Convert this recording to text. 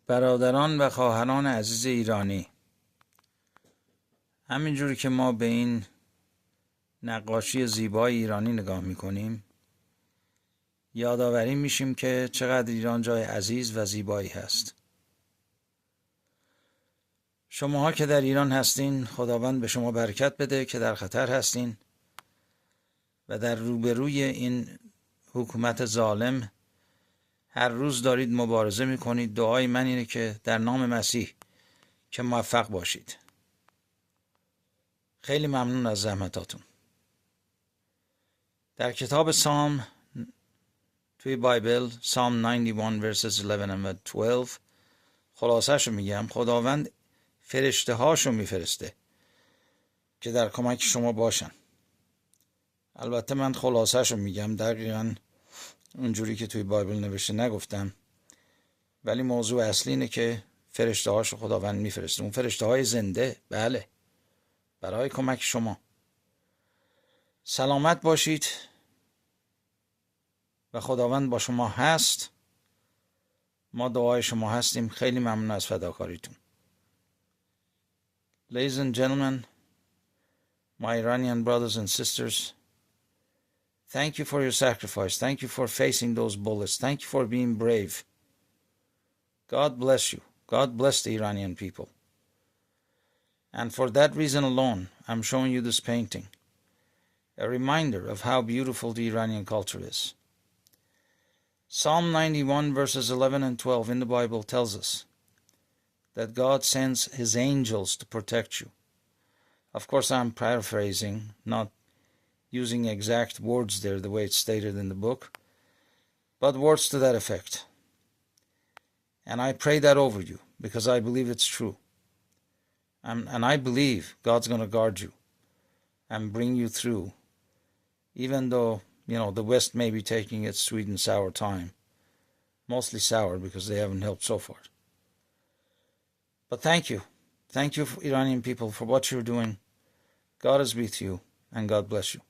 برادران و خواهران عزیز ایرانی، همینجوری که ما به این نقاشی زیبای ایرانی نگاه میکنیم یادآوری میشیم که چقدر ایران جای عزیز و زیبایی هست. شماها که در ایران هستین، خداوند به شما برکت بده که در خطر هستین و در روبروی این حکومت ظالم هر روز دارید مبارزه میکنید. دعای من اینه که در نام مسیح که موفق باشید. خیلی ممنون از زحمتاتون. در کتاب سام توی بایبل سام 91 verses 11 and 12 خلاصه‌شو میگم. خداوند فرشته هاشو میفرسته که در کمک شما باشن. البته من خلاصه‌شو میگم، دقیقاً اونجوری که توی بایبل نوشته نگفتم، ولی موضوع اصلی اینه که فرشته هاشو خداوند میفرسته. اون فرشته های زنده، بله، برای کمک شما. سلامت باشید و خداوند با شما هست. ما دعای شما هستیم. خیلی ممنون از فداکاریتون. Ladies and gentlemen, my Iranian brothers and sisters, thank you for your sacrifice. Thank you for facing those bullets. Thank you for being brave. God bless you. God bless the Iranian people. And for that reason alone, I'm showing you this painting, a reminder of how beautiful the Iranian culture is. Psalm 91 verses 11 and 12 in the Bible tells us that God sends his angels to protect you. Of course, I'm paraphrasing, not using exact words there the way it's stated in the book, but words to that effect. And I pray that over you because I believe it's true. And I believe God's going to guard you and bring you through, even though, the West may be taking its sweet and sour time. Mostly sour because they haven't helped so far. But thank you. Thank you, Iranian people, for what you're doing. God is with you, and God bless you.